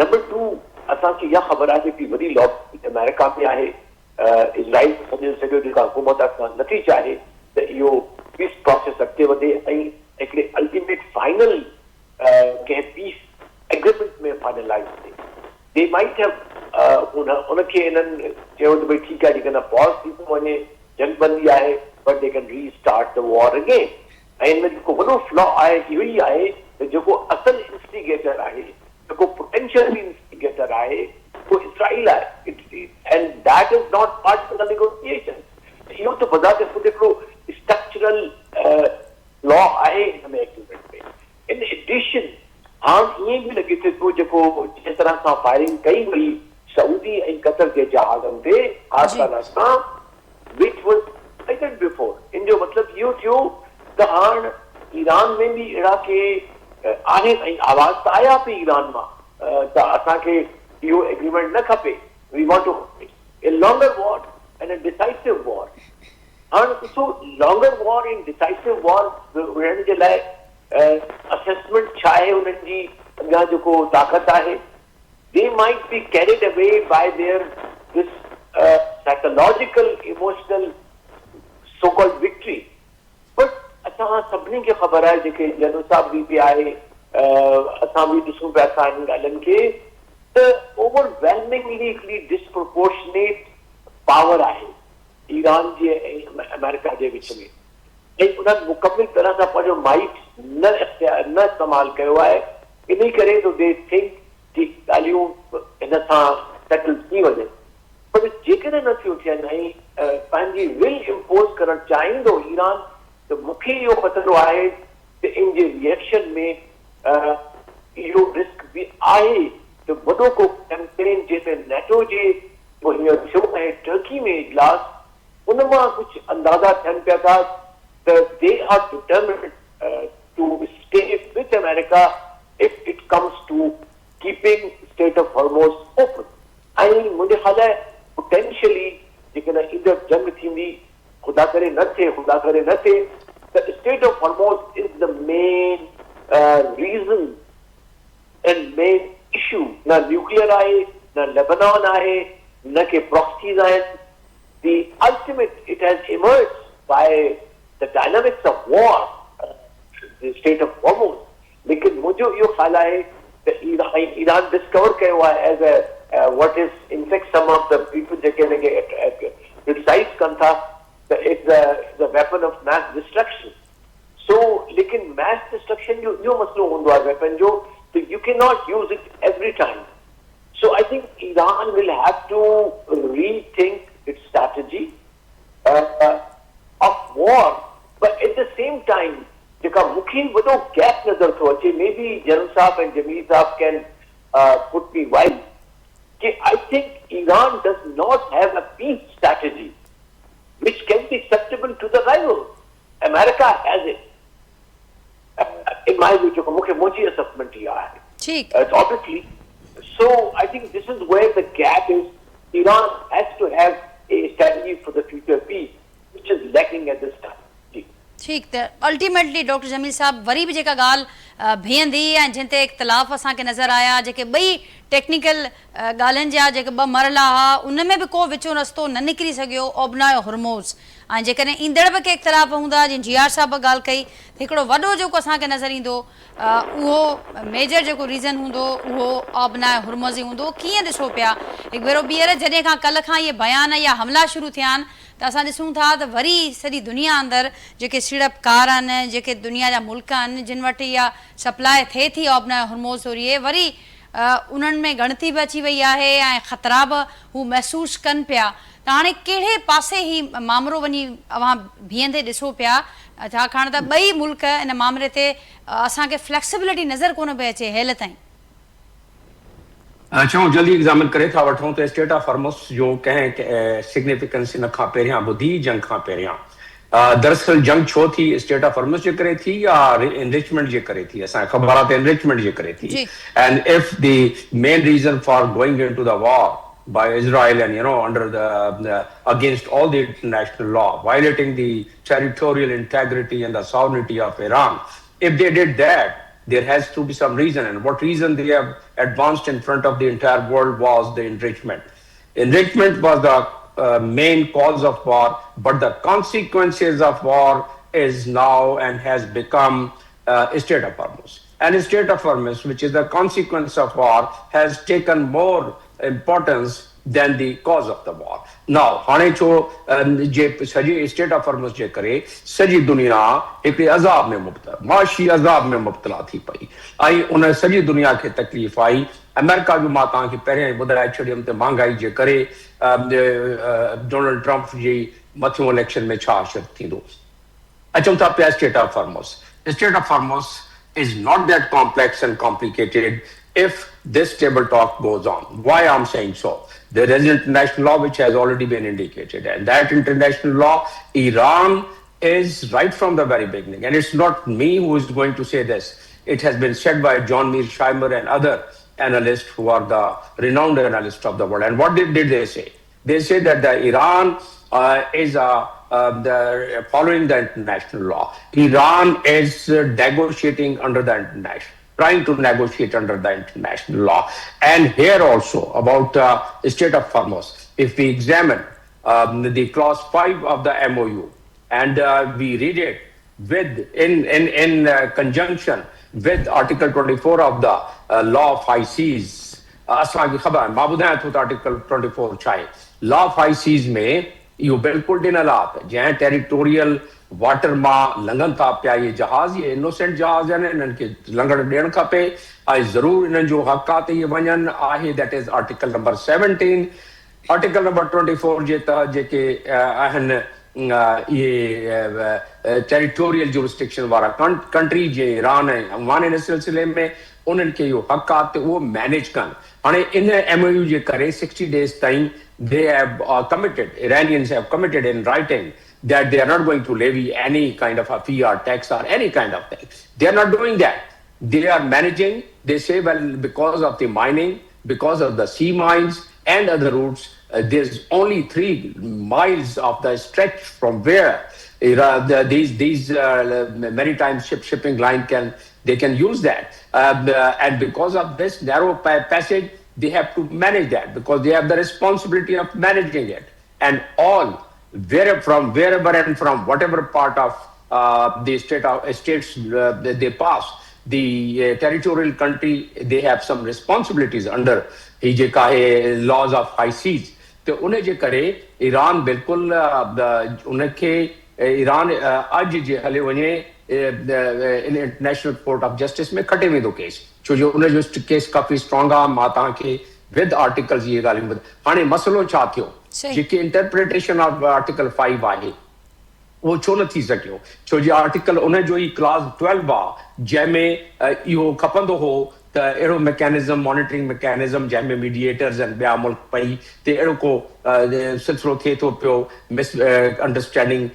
Speaker 3: Number 2, असांखे इहा ख़बर आहे कि वॾी लॉबी अमेरिका में आहे, इज़राइल सॼो जेका हुकूमत नथी चाहे त इहो पीस प्रोसेस अॻिते वधे ऐं हिकिड़े अल्टीमेट फाइनल कंहिं पीस एग्रीमेंट में फाइनलाइज़ थिए। दे माइट हैव उनखे इन्हनि चयो त भई ठीकु आहे, जेकॾहिं पॉज थी थो वञे, जंगबंदी आहे, but they can restart the war again. ऐं इनमें जेको वॾो फ्लॉ आहे इहो ई आहे त जेको असल इंस्टिगेटर आहे, जेको पोटेंशियल इंस्टिगेटर आहे, उहो इसराइल आहे, and that is not part of the negotiation. इहो त बज़ाते ख़ुदि हिकिड़ो स्ट्रक्चरल फ्लॉ आहे हिन में एग्रीमेंट में। इन एडिशन हाणे ईअं बि लॻे थो जेको जिस तरह सां फायरिंग कई वई सऊदी ऐं कतर जे जहाज़नि ते आसाना सां, which was cited before, इन जो मतिलबु इहो थियो त हाणे ईरान में बि अहिड़ा के आहिनि ऐं आवाज़ त आया पई ईरान मां त असांखे इहो एग्रीमेंट न खपे, we want to a longer war and a decisive war. हाणे ॾिसो, लॉन्गर वॉर ऐं डिसाइसिव वॉर विढ़ण जे लाइ असेसमेंट छा आहे उन्हनि जी अॻियां जेको ताक़त आहे। They might be carried away by this psychological, emotional, so-called victory. But असां सभिनी खे ख़बर आहे, जेके जनरल साहब बि आहे, असां बि ॾिसूं पिया था हिन ॻाल्हियुनि खे, त ओवरवेलमिंगली हिकिड़ी डिस्प्रोपोर्शनेट पावर आहे ईरान जे ऐं अमेरिका जे विच में, ऐं उन्हनि मुकमिल तरह सां पंहिंजो माइट न इस्तेमालु कयो आहे। इन करे तो दे थिंक कि ॻाल्हियूं हिन सां सेटल थी वञनि, पर जेकॾहिं नथियूं थियनि ऐं पंहिंजी विल इम्पोज़ करणु चाहींदो ईरान, त मूंखे इहो ख़तरो आहे त इन जे रिएक्शन में इहो रिस्क बि आहे त वॾो को कैंपेन जंहिंमें नेटो जे हींअर थियो ऐं टर्की में इजलास, उन मां कुझु अंदाज़ा थियनि पिया था त they are determined to stay with America if it comes to keeping state of Hormuz open. ऐं मुंहिंजे ख़्याल आहे पोटेंशियली जेकॾहिं ईंदड़ जंग थींदी, ख़ुदा करे न थिए, त Strait of Hormuz is the main reason and main issue. न न्यूक्लियर आहे, न लेबनान आहे, न के प्रॉक्सीज आहिनि। The ultimate, it has emerged by the dynamics of war, the state of Hormuz. लेकिन मुझे इहो ख़्याल आहे त ईरान डिस्कवर कयो आहे as a what is in fact some of the people जेके क्रिटिसाइज कनि था त it's a weapon of mass destruction. So लेकिन मैस डिस्ट्रक्शन जो इहो मसलो हूंदो आहे वेपन जो, त you can not use it every time. So I think Iran will have to rethink its strategy of war, but at the same time जेका मूंखे वॾो गैप नज़र थो अचे, मे बी जनरल साहब ऐं Jamil sahab can put me wide, कि I think Iran does not have a peace strategy which can be acceptable to the rivals. America has it. In my view, जो मुझे मुझे assessment ही आया है.
Speaker 1: ठीक.
Speaker 3: Obviously, so I think this is where the gap is. Iran has to have a strategy for the future peace, which is lacking at this time.
Speaker 1: ठीक, त ultimately doctor Jameel साहब वरी बि जेका ॻाल्हि बीहंदी ऐं जिन ते इख़्तिलाफ़ असांखे नज़र आया जेके ॿई टेक्निकल ॻाल्हियुनि जा जेके ॿ मरला हुआ उन में बि को विचो रस्तो न निकिरी सघियो ओबनायो हुर्मोज़ ऐं जेकॾहिं ईंदड़ बि के इख़्तिलाफ़ हूंदा जीअं GR साहिब ॻाल्हि कई त हिकिड़ो वॾो जेको असांखे नज़र ईंदो उहो मेजर जेको रीज़न हूंदो उहो ओबनायो हुर्मोज़ ई हूंदो कीअं ॾिसो पिया हिकु भेरो ॿीहर जॾहिं खां कल्ह खां इहे बयान या हमला शुरू थिया आहिनि त असां ॾिसूं था त वरी सॼी दुनिया अंदरि जेके सीड़पकार आहिनि जेके दुनिया जा मुल्क आहिनि जिन वटि इहा सप्लाई थिए थी ओबनायो हुर्मोज़ ज़रिए वरी उन्हनि में ॻणती बि अची वई आहे ऐं ख़तरा बि हू महसूसु कनि पिया त हाणे कहिड़े पासे ही मामिलो वञी अव्हां बीहंदे ॾिसो पिया छाकाणि त ॿई मुल्क इन मामले ते असांखे फ्लेक्सिबिलिटी नज़र कोन पई अचे हेल ताईं
Speaker 4: चऊं जल्दी एग्ज़ामिन करे था वठूं त स्टेट ऑफ हॉर्मुज़ जो कंहिं सिग्निफिकेंस इन खां पहिरियां ॿुधी जंग खां पहिरियां दरअसल जंग छो थी स्टेट ऑफ हॉर्मुज़ जे करे थी या एनरिचमेंट जे करे थी असांखे ख़बर आहे त एनरिचमेंट जे करे थी and if the main reason for going into the war by Israel and under the against all the international law, violating the territorial integrity and the sovereignty of Iran. If they did that, there has to be some reason, and what reason they have advanced in front of the entire world was the enrichment. Enrichment was the main cause of war, but the consequences of war is now and has become state of Hormuz. And state of Hormuz, which is the consequence of war, has taken more importance than the cause of the war. Now, हाणे छो जे सॼे state of Hormuz जे करे सॼी दुनिया हिकिड़े अज़ाब में मुब्तला माशी अज़ाब में मुब्तला थी पई ऐं उन सॼी दुनिया खे तकलीफ़ आई अमेरिका जो मां तव्हांखे पहिरियों ई ॿुधाए छॾियुमि त महांगाई जे करे डोनाल्ड ट्रम्प जी मथियों इलेक्शन में छा असरु थींदो अचूं था पिया state of Hormuz state of Hormuz is not that complex and complicated if this table talk goes on. Why I'm saying so? There is international law which has already been indicated, and that international law, Iran is right from the very beginning, and it's not me who is going to say this. It has been said by John Mearsheimer and other analysts who are the renowned analysts of the world. And what did they say? They say that the Iran is following the international law. Iran is negotiating under the international, trying to negotiate under the international law. And here also about state of Hormuz, if we examine the clause 5 of the MOU and we read it with in conjunction with Article 24 of the Law of High Seas, असांखे ख़बर आहे मां ॿुधायां थो त article 24 छा आहे law of high seize में इहो बिल्कुलु ॾिनल आहे त जंहिं टेरिटोरियल वाटर मां लंघनि था पिया इहे जहाज़ इहे इनोसेंट जहाज़ आहिनि इन्हनि खे लंघणु ॾियणु खपे ऐं ज़रूरु इन्हनि जो हक़ आहे त इहे वञनि आहे that is article number 17 article number 24 जे तहत जेके आहिनि इहे टेरिटोरियल जुरिस्डिक्शन वारा कंट्री जे ईरान ऐं अफ़गान इन सिलसिले में उन्हनि खे इहो हक़ आहे त उहो मैनेज कनि हाणे इन MOU जे करे 60 days ताईं they have committed, Iranians have committed in writing that they are not going to levy any kind of a fee or tax or any kind of thing. They are not doing that. They are managing, they say, well, because of the mining, because of the sea mines and other routes, there's only 3 miles of the stretch from where these maritime shipping line can use that. And because of this narrow passage, they have to manage that because they have the responsibility of managing it. And all, wherever and from whatever part of the states they pass, the territorial country, they have some responsibilities under laws of high seas. तो उन्हें जे करे Iran बिल्कुल उनखे Iran अज जे हले वञे international court of justice में खटे वेंदो केस छो जो उन जो केस काफ़ी स्ट्रॉन्ग आहे मां तव्हांखे विद आर्टिकल्स ये ॻाल्हियूं हाणे मसलो छा थियो जेकी इंटरप्रिटेशन ऑफ आर्टिकल 5 आहे वो छो न थी सकियो छो जो आर्टिकल उन जो ई क्लास 12 आहे जंहिंमें इहो खपंदो हो त अहिड़ो मैकेनिज़म मॉनिटरिंग मैकेनिज़म जंहिंमें मीडिएटर्स आहिनि ॿिया मुल्क पई ते अहिड़ो को सिलसिलो थिए थो पियो मिस अंडरस्टैंडिंग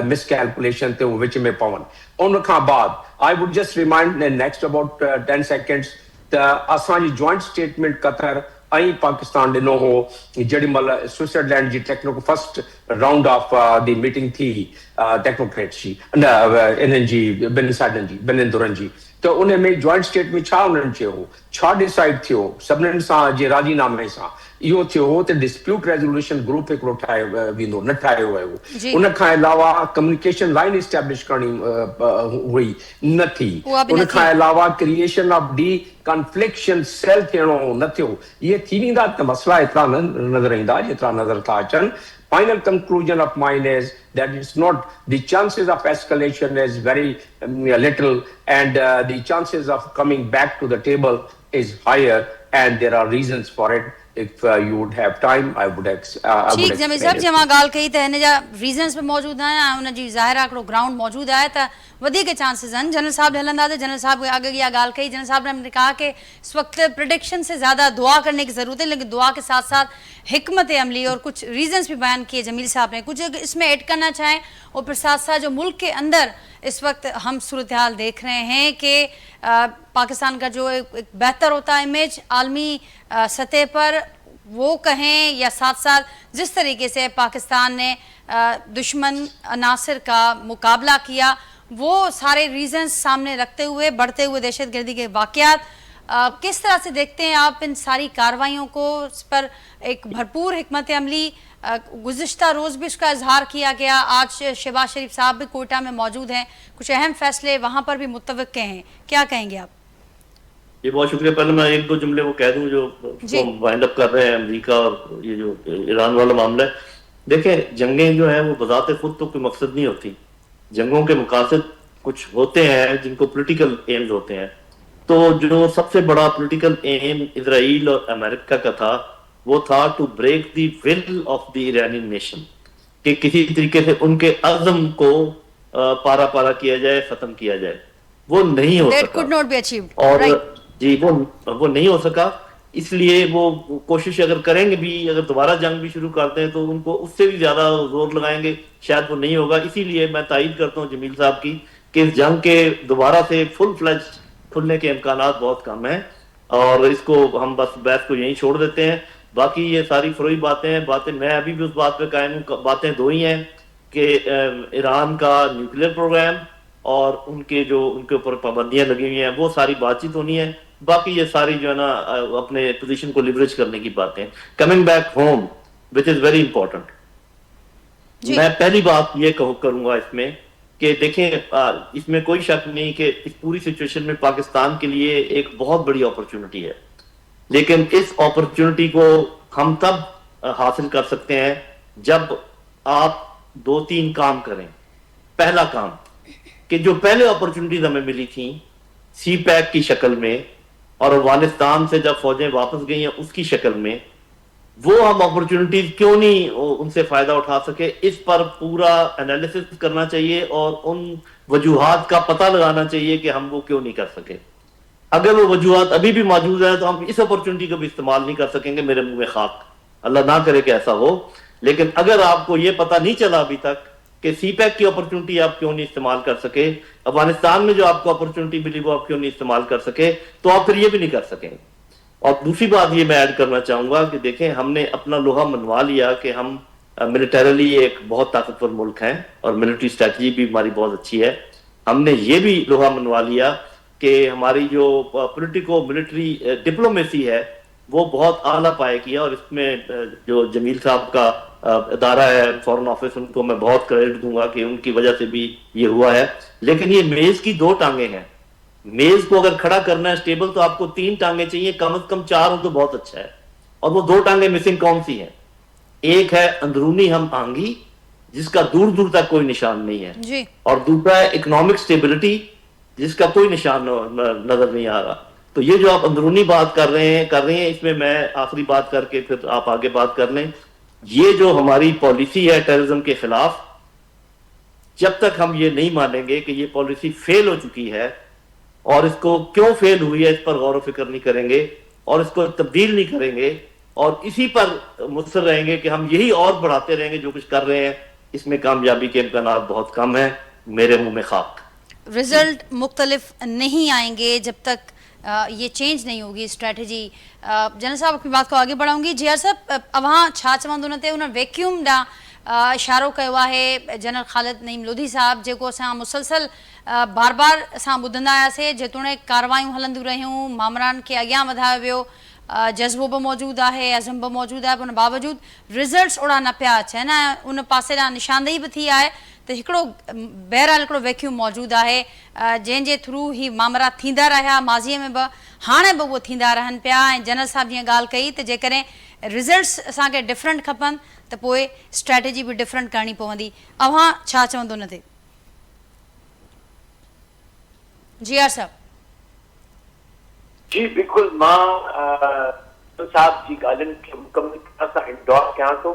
Speaker 4: मिसकैलकुलेशन ते उहो विच में पवनि उन खां बाद I would just remind next about 10 seconds त असांजी जॉइंट स्टेटमेंट कतर ऐं पाकिस्तान ॾिनो हो जेॾी महिल स्विट्जरलैंड जी first round of the meeting थी टेक्नोक्रेट्स जी न इन्हनि जी ॿिनि साइडनि जी ॿिन्हिनि धुरनि जी त उन में जॉइंट स्टेट में छा उन्हनि चयो हो छा डिसाइड थियो सभिनीनि सां जे राज़ीनामे सां इहो थियो हो त डिस्प्यूट रेज़ोल्यूशन ग्रुप हिकिड़ो ठाहियो वेंदो न ठाहियो वियो उन खां अलावा कम्युनिकेशन लाइन इस्टेब्लिश करणी हुई न थी उन खां अलावा क्रिएशन ऑफ डी कॉन्फ्लिक्शन सेल थियणो न थियो इहे थी वेंदा त मसला एतिरा न नज़र ईंदा जेतिरा नज़र था अचनि Final conclusion of mine is that it's not the chances of escalation is very little, and the chances of coming back to the table is higher, and there are reasons for it. If you would have time, I would
Speaker 1: ठीक जमील साहब जी मां ॻाल्हि कई त हिन जा reasons बि मौजूदु आहिनि ऐं उन जी ज़ाहिरा हिकिड़ो ग्राउंड मौजूदु आहे त वधीक चांसिस आहिनि जनरल साहब हलंदा त जनरल साहब आगे इहा ॻाल्हि कही जनरल साहब ने कहा कि इस वक्त प्रेडिक्शन से ज़्यादा दुआ करने की ज़रूरत है लेकिन दुआ के साथ साथ हिकमत अमली और कुछ रीज़न्स भी बयान किए जमील साहब ने कुछ इसमें ऐड करना चाहें और फिर साथ साथ जो मुल्क के अंदर इस वक्त हम सूरत हाल देख रहे हैं कि पाकिस्तान का जो एक बेहतर होता है इमेज आलमी सतह पर वो कहें या साथ साथ जिस तरीके से पाकिस्तान ने दुश्मन अनासर का मुकाबला किया वो सारे रीजंस सामने रखते हुए बढ़ते हुए दहशतगर्दी के वाक़यात किस तरह से देखते हैं आप इन सारी कार्रवाइयों को इस पर एक भरपूर हिकमत अमली गुज़िश्ता रोज़ भी उसका इजहार किया गया आज शहबाज शरीफ साहब भी कोयटा में मौजूद हैं कुछ अहम फैसले वहाँ पर भी मुत्तवक्के हैं क्या कहेंगे आप
Speaker 2: ये बहुत शुक्रिया पहले मैं एक दो जुमले वो कह दूं जो वाइंड अप कर रहे हैं अमेरिका और ये जो ईरान वाला मामला है देखें जंगें जो है वो बजाते खुद तो कोई मकसद नहीं होती जंगों के मकासद कुछ होते हैं जिनको पॉलिटिकल एम्स होते हैं तो जो सबसे बड़ा पॉलिटिकल एम इजराइल और अमेरिका का था वो था to break the will of the Iranian nation कि किसी तरीके से उनके अज़म को पारा पारा किया जाए खत्म किया जाए वो नहीं हो सका और जी वो नहीं हो सका इसलिए वो कोशिश अगर करेंगे भी अगर दोबारा जंग भी शुरू करते हैं तो उनको उससे भी ज्यादा जोर लगाएंगे शायद वो नहीं होगा इसीलिए मैं तायद करता हूँ जमील साहब की कि इस जंग के दोबारा से फुल फ्लैज खुलने के इम्कानात बहुत कम है और इसको हम बस बहस को यहीं छोड़ देते हैं बाकी ये सारी फरोई बातें मैं अभी भी उस बात पे कायम हूँ बातें दो ही हैं कि ईरान का न्यूक्लियर प्रोग्राम और उनके ऊपर पाबंदियां लगी हुई हैं वो सारी बातचीत होनी है बाकी ये सारी जो है ना अपने पोजीशन को लिवरेज करने की बातें coming back home which is very important मैं पहली बात ये करूंगा इसमें कि देखें इसमें कोई शक नहीं कि इस पूरी सिचुएशन में पाकिस्तान के लिए एक बहुत बड़ी अपॉर्चुनिटी है लेकिन इस अपॉर्चुनिटी को हम तब हासिल कर सकते हैं जब आप 2-3 काम करें पहला काम कि जो पहले अपॉर्चुनिटीज हमें मिली थी सी पैक की शक्ल में और अफगानिस्तान से जब फौजें वापस गई हैं उसकी शक्ल में वो हम अपॉर्चुनिटीज क्यों नहीं उनसे फायदा उठा सके इस पर पूरा एनालिसिस करना चाहिए और उन वजूहात का पता लगाना चाहिए कि हम वो क्यों नहीं कर सके अगर वो वजूहात अभी भी मौजूद है तो हम इस अपॉर्चुनिटी का भी इस्तेमाल नहीं कर सकेंगे मेरे मुंह में खाक अल्लाह ना करे कि ऐसा हो लेकिन अगर आपको ये पता नहीं चला अभी तक कि सीपैक की अपॉर्चुनिटी आप क्यों नहीं इस्तेमाल कर सके अफगानिस्तान में जो आपको अपॉर्चुनिटी मिली वो आप क्यों नहीं इस्तेमाल कर सके तो आप फिर ये भी नहीं कर सकेंगे और दूसरी बात ये मैं ऐड करना चाहूंगा कि देखें हमने अपना लोहा मनवा लिया कि हम मिलिटरली एक बहुत ताकतवर मुल्क हैं और मिलिट्री स्ट्रेटजी भी हमारी बहुत अच्छी है हमने ये भी लोहा मनवा लिया कि हमारी जो पॉलिटिको मिलिट्री डिप्लोमेसी है वो बहुत आला पाए की है और इसमें जो जमील साहब का अदारा है फॉरेन ऑफिस उनको मैं बहुत क्रेडिट दूंगा कि उनकी वजह से भी ये हुआ है लेकिन ये मेज की 2 टांगे हैं मेज को अगर खड़ा करना है स्टेबल तो आपको 3 टांगे चाहिए कम से कम 4 हो तो बहुत अच्छा है और वो 2 टांगे मिसिंग कौन सी हैं एक है अंदरूनी हम आंगी जिसका दूर दूर तक कोई निशान नहीं है
Speaker 1: जी।
Speaker 2: और दूसरा है इकोनॉमिक स्टेबिलिटी जिसका कोई निशान नजर नहीं आ रहा तो ये जो आप अंदरूनी बात कर रहे हैं इसमें मैं आखिरी बात करके फिर आप आगे बात कर लें ये जो हमारी पॉलिसी है टेररिज्म के खिलाफ जब तक हम ये नहीं मानेंगे कि ये पॉलिसी फेल हो चुकी है और इसको क्यों फेल हुई है इस पर गौर फिक्र नहीं करेंगे और इसको तब्दील नहीं करेंगे और इसी पर मुस्तर रहेंगे कि हम यही और बढ़ाते रहेंगे जो कुछ कर रहे हैं इसमें कामयाबी के इम्कानात बहुत कम है मेरे मुंह में खाक
Speaker 1: रिजल्ट मुख्तलिफ नहीं आएंगे जब तक ये चेंज नहीं होगी स्ट्रेटजी। जनरल साहब अपनी बात को आगे बढ़ाऊंगी। जी साहब अवां छा चवंदो उन ते उन वैक्यूम ॾांहुं इशारो कयो आहे जनरल ख़ालिद नईम लोधी साहब, जेको असां मुसलसल बार बार असां ॿुधंदा आयासीं, जेतोणीकि कार्रवायूं हलंदियूं रहियूं, मामरान खे अॻियां वधायो वियो, जज़्बो बि मौजूदु आहे, अज़म बि मौजूदु आहे, पर उन बावजूदु रिज़ल्ट्स ओड़ा न पिया अचनि ऐं उन पासे ॾांहुं निशानदेही बि थी आहे त हिकिड़ो बहरहाल हिकिड़ो वैक्यूम मौजूदु आहे जंहिंजे थ्रू ही मामरा थींदा रहिया माज़ीअ में बि, हाणे बि उहो थींदा रहनि पिया। ऐं जनरल साहब जीअं ॻाल्हि कई त जेकॾहिं रिज़ल्ट्स असांखे डिफरेंट खपनि त पोइ स्ट्रेटजी बि डिफरेंट करणी पवंदी। अव्हां छा चवंदो उन ते? जी साहब।
Speaker 3: जी बिल्कुल, मां साहब जी ॻाल्हियुनि खे मुकमल तरह सां इंडोर कयां थो।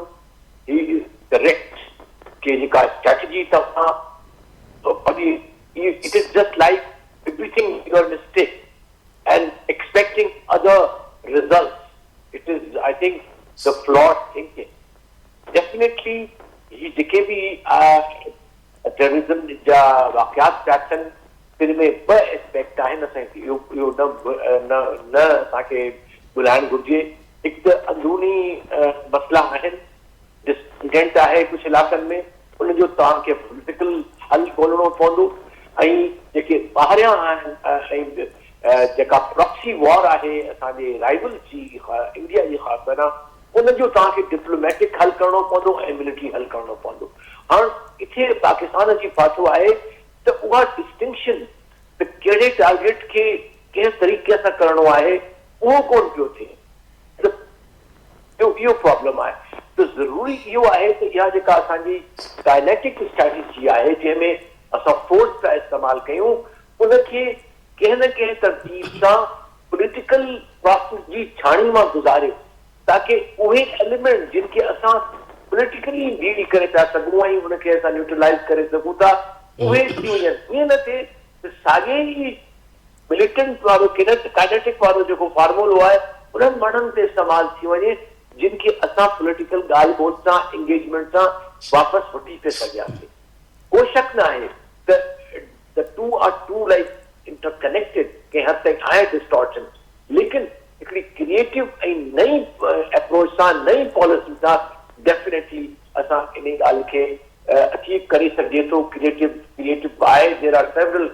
Speaker 3: ही इज़ करेक्ट कि जेका स्ट्रेटजी तव्हां it is just like repeating your mistake and expecting other results. It is, I think, the flawed thinking. Definitely, ही जेके भी टेररिज्म जा वाक़ियात पिया थियनि, तिन में ॿ एस्पेक्ट आहिनि, असांखे इहो न असांखे ॿुधाइणु घुरिजे। हिकु त अंदरूनी मसइला आहिनि, डिसकंटेंट आहे कुझु इलाइक़नि में, उनजो तव्हांखे पॉलिटिकल हल ॻोल्हणो पवंदो। ऐं जेके ॿाहिरियां आहिनि ऐं जेका प्रॉक्सी वॉर आहे असांजे राइवल्स जी इंडिया जी ख़ासि तरह, उनजो तव्हांखे डिप्लोमेटिक हल करणो पवंदो ऐं मिलिट्री हल करणो पवंदो। हाणे इथे पाकिस्तान जी फाथो आहे त उहा डिस्टिंक्शन त कहिड़े टारगेट खे कंहिं तरीक़े सां करणो आहे उहो कोन पियो थिए, इहो प्रॉब्लम आहे। त ज़रूरी इहो आहे त इहा जेका असांजी काइनेटिक स्ट्रेटजी आहे जंहिंमें असां फोर्स था इस्तेमालु कयूं, उनखे कंहिं न कंहिं तरतीब सां पॉलिटिकल प्रोसेस जी छाणी मां गुज़ारियो, ताकी उहे एलिमेंट जिन खे असां पॉलिटिकली डील करे था सघूं ऐं उनखे असां न्यूट्रलाइज़ करे सघूं था, उहे थी वञनि। ईअं न थिए त साॻे ई मिलिटेंट वारो काइनेटिक वारो जेको फॉर्मूलो आहे उन्हनि माण्हुनि ते इस्तेमालु थी वञे जिन खे असां पॉलिटिकल ॻाल्हि ॿोल सां एंगेजमेंट सां वापसि वठी पिए सघियासीं। को शक न आहे त two are too like interconnected, कंहिं हद ताईं आहे डिस्टॉर्शन, लेकिन हिकिड़ी क्रिएटिव ऐं नई अप्रोच सां, नई पॉलिसी सां डेफिनेटली असां इन ॻाल्हि खे अचीव करे सघे थो। क्रिएटिव आहे। There are several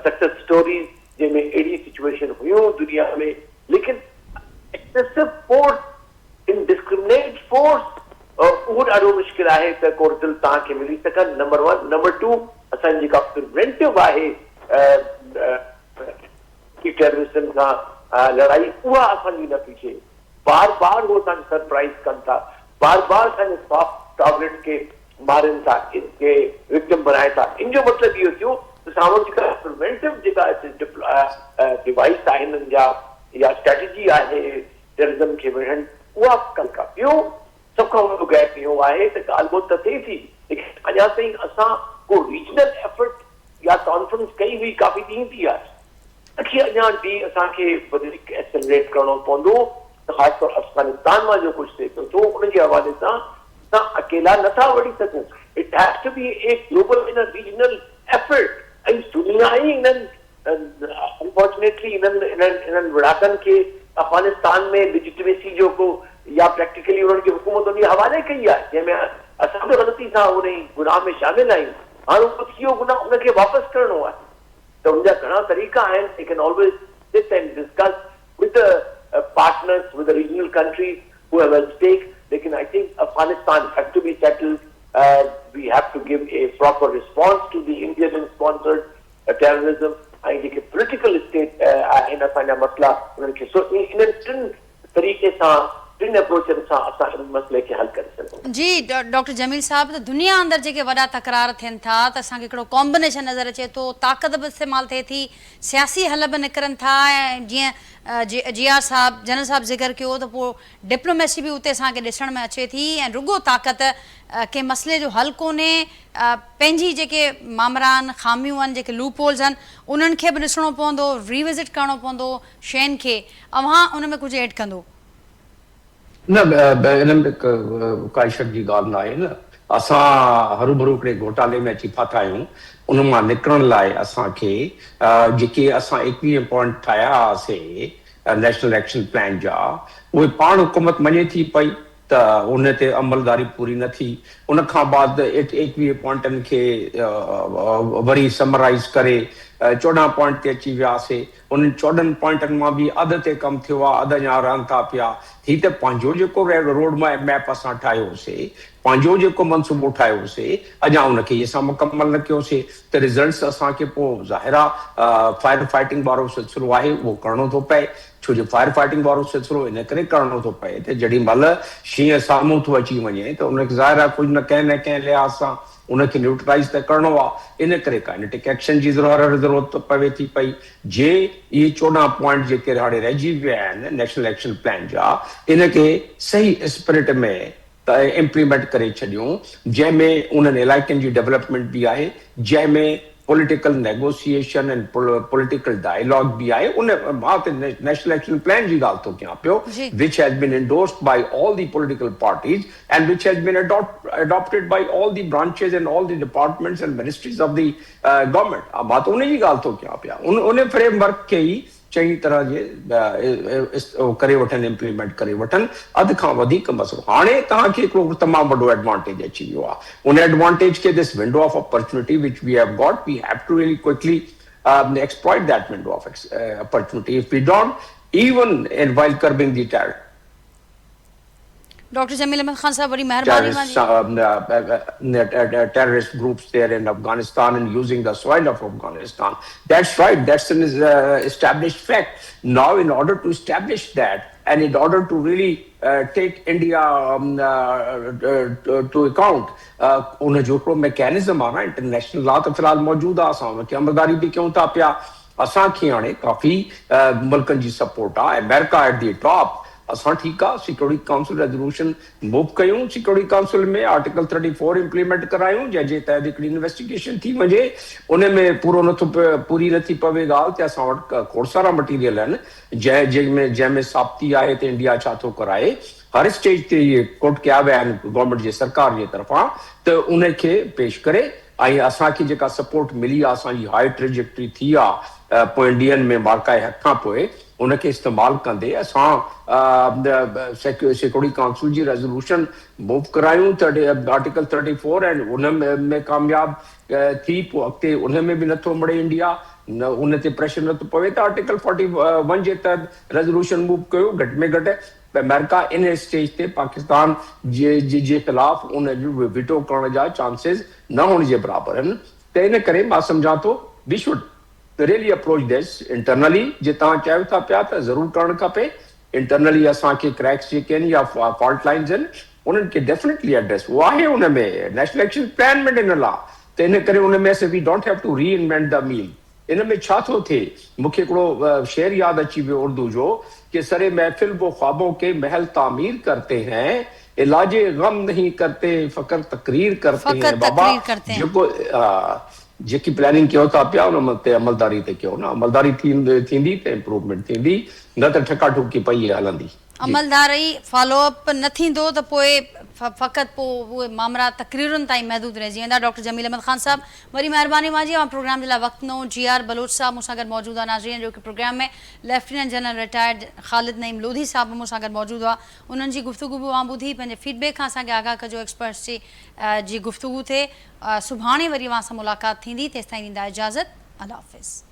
Speaker 3: success stories जंहिंमें अहिड़ी सिचुएशन हुयूं दुनिया में, लेकिन एक्सेसिव फोर्स, इनडिस्क्रिमिनेट फोर्स, उहो ॾाढो मुश्किल आहे त को रिज़ल्ट तव्हांखे मिली सघनि। नंबर 1। नंबर 2, असांजी जेका प्रिवेंटिव आहे टेररिज्म सां लड़ाई, उहा असांजी न थी थिए। बार बार उहो असांखे सरप्राइज़ कनि था, बार बार असांजे सॉफ्ट टारगेट खे मारनि था, इनखे विक्टिम बनाए था। इन जो मतिलबु इहो थियो त साम्हूं जेका प्रिवेंटिव जेका डिवाइस आहे हिननि जा या स्ट्रेटजी आहे टेररिज्म खे विढ़नि, उहा कनि था। ॿियो सभ खां वॾो गैप इहो आहे त ॻाल्हि ॿोल त थिए थी, लेकिन अञा ताईं असां को रीजनल एफर्ट या कॉन्फ्रेंस कई हुई काफ़ी ॾींहं थी आहे, उनखे अञा बि असांखे वधीक एक्सेलरेट करणो पवंदो। ख़ासि तौर अफ़गानिस्तान मां जो कुझु थिए थो उनजे हवाले सां असां अकेला नथा वड़ी सघूं। It has to be a global in a regional effort. ऐं दुनिया ई इन्हनि अनफॉर्चुनेटली इन्हनि विड़ाकनि खे अफगानिस्तान में लिजिटिमेसी जो को या प्रैक्टिकली उन्हनि खे हुकूमत उन हवाले कई आहे, जंहिंमें असां बि ग़लती सां उन गुनाह में शामिल आहियूं। हाणे इहो गुनाह उनखे वापसि करणो आहे, त उनजा घणा तरीक़ा आहिनि। They can always sit and discuss with partners, with the regional countries who have at stake. Lekin I think Afghanistan has to be settled. We have to give a proper response to the Indian-sponsored terrorism. I think a political state in असांजा मसला उन्हनि खे इन टिनि तरीक़े सां, टिनि अप्रोचनि सां असां इन मसइले खे हल करे सघूं।
Speaker 1: जी डॉक्टर जमील साहब, त दुनिया अंदरि जेके वॾा तकरार थियनि था त असांखे हिकिड़ो कॉम्बिनेशन नज़र अचे थो, ताक़त बि इस्तेमालु थिए थी, सियासी हल बि निकिरनि था, ऐं जीअं जिया साहब जनरल साहब ज़िक्र कयो त पोइ डिप्लोमेसी बि उते असांखे ॾिसण में अचे थी, ऐं रुॻो ताक़त कंहिं मसइले जो हल कोन्हे। पंहिंजी जेके मामरान ख़ामियूं आहिनि, जेके लूप होल्स आहिनि, उन्हनि खे बि ॾिसणो पवंदो, रिविज़िट करणो पवंदो शयुनि खे। अव्हां उन में कुझु ऐड कंदो?
Speaker 4: न, हिन में काई शक जी ॻाल्हि न आहे न। असां हरूभरू हिकिड़े घोटाले में अची फाथा आहियूं उन मां निकिरण लाइ असांखे जेके असां 21 पॉइंट ठाहिया हुआसीं नेशनल एक्शन प्लान जा उहे पाण हुकूमत मञे थी पई त उन ते अमलदारी पूरी न थी उन खां बाद 21 पॉइंटनि खे वरी समराइज़ करे 14 पॉइंट ते अची वियासीं उन 14 पॉइंटनि मां बि अध ते कमु थियो आहे अध अञा रहनि था पिया ही त पंहिंजो जेको रोड मैप असां ठाहियोसीं पंहिंजो जेको मनसूबो ठाहियोसीं अञा उनखे असां मुकमल न कयोसीं त रिज़ल्ट्स असांखे पोइ ज़ाहिर आहे फायर फाइटिंग वारो सिलसिलो आहे उहो करिणो थो पए छो जो फायर फाइटिंग वारो सिलसिलो इन करे करिणो थो पए त जेॾी महिल शींहं साम्हूं थो अची वञे त उनखे ज़ाहिर आहे कुझु न कंहिं लिहाज़ सां उनखे न्यूट्रलाइज़ त करिणो आहे इन करे काइनेटिक एक्शन जी ज़रूरत पवे थी पई जे इहे 14 पॉइंट जेके हाणे रहिजी विया आहिनि नेशनल एक्शन प्लान जा इनखे सही स्पिरिट में इम्प्लीमेंट करे छॾियूं जंहिंमें उन्हनि इलाइक़नि जी डेवलपमेंट बि आहे जंहिंमें political negotiation and political dialogue भी आए उन नेशनल एक्शन प्लान जी गाल तो क्या पियो which has been endorsed by all the political parties and which has been adopted by all the branches and all the departments and ministries of the government अब बात उन जी गाल तो क्या पिया उन फ्रेमवर्क के ही चंगी तरह जे करे वठन इम्प्लीमेंट करे वठन अध खां वधीक मसलो हाणे तव्हांखे हिकिड़ो तमामु वॾो एडवांटेज अची वियो आहे उन एडवांटेज खे this window of opportunity which we have got we have to really quickly exploit that window of opportunity if we don't even and while curbing the terror
Speaker 1: doctor Jamil Ahmed Khan साहब बड़ी मेहरबानी
Speaker 4: terrorist groups there in Afghanistan and using the soil of Afghanistan. That's right. That's an established fact. Now, in order to establish that and in order to really take India to account, उन जो हिकिड़ो mechanism आहे न international law त फ़िलहाल मौजूदु आहे असां उनखे अमलदारी बि कयूं था पिया असांखे हाणे काफ़ी मुल्कनि जी सपोर्ट आहे अमेरिका एट दी टॉप असां ठीकु आहे सिक्योरिटी काउंसिल रेजोल्यूशन मूव कयूं सिक्योरिटी काउंसिल में आर्टिकल 34 इम्प्लीमेंट करायूं जंहिंजे तहत हिकिड़ी इन्वेस्टिगेशन थी वञे उन में पूरी नथी पवे ॻाल्हि त असां वटि खोड़ सारा मटीरियल आहिनि जंहिंमें साबिती आहे त इंडिया छा थो कराए हर स्टेज ते इहे कोट कया विया आहिनि गवर्नमेंट जे सरकार जे तरफ़ां त उनखे पेश करे ऐं असांखे जेका सपोर्ट मिली आहे असांजी हाई ट्रेजेक्टरी थी आहे पोइ इंडियन में वाक़ई हथ खां पोइ उनखे इस्तेमालु कंदे असां सिक्योरिटी काउंसिल जी रेज़ोल्यूशन मूव करायूं त आर्टिकल 34 ऐं उन में कामयाब थी पोइ अॻिते उन में बि नथो मिले इंडिया न उन ते प्रेशर नथो पवे त आर्टिकल 41 जे तहत रेज़ोल्यूशन मूव कयो घटि में घटि अमेरिका इन स्टेज ते पाकिस्तान जे ख़िलाफ़ उन जो विटो करण जा चांसिस न हुअण जे बराबरि आहिनि त इन करे मां सम्झां थो we should really approach this internally जे तव्हां चाहियो था पिया त ज़रूरु करणु खपे इंटरनली असांखे क्रैक्स जेके आहिनि या फॉल्ट लाइन्स आहिनि उन्हनि खे डेफिनेटली एड्रेस उहो आहे उन में नेशनल एक्शन प्लान में ॾिनल आहे त इन करे उन में we don't have to reinvent the wheel इन में छा थो थिए मूंखे हिकिड़ो शेर यादि अची वियो उर्दू जो कि सरे महफिल वो ख्वाबों के महल तामीर करते हैं इलाजे गम नहीं करते फकर तकरीर करते हैं बाबा जेको जेकी प्लानिंग कयो था पिया उन ते अमलदारी ते कयो न अमलदारी थींदी त इम्प्रूवमेंट थींदी न त ठका ठुकी पई हलंदी
Speaker 1: अमलदारी फॉलोअप न थींदो त पोइ फ़क़ति पोइ उहे मामला तकरीरुनि ताईं महदूद रहिजी वेंदा डॉक्टर जमील अहमद खान साहब वरी महिरबानी मांजी प्रोग्राम जे लाइ वक़्तु न GR बलोच साहब मूंसां गॾु मौजूदु आहे नाज़रीन जो कि प्रोग्राम में लेफ्टिनेंट जनरल रिटायर्ड ख़ालिद नईम लोधी साहब मूंसां गॾु मौजूदु आहे उन्हनि जी गुफ़्तगू बि मां ॿुधी पंहिंजे फीडबैक खां असांखे आगाह कजो एक्सपर्ट्स जी गुफ़्तगू थिए सुभाणे वरी असां मुलाक़ात थींदी तेसिताईं ॾींदा इजाज़त अल्लाह हाफ़िज़।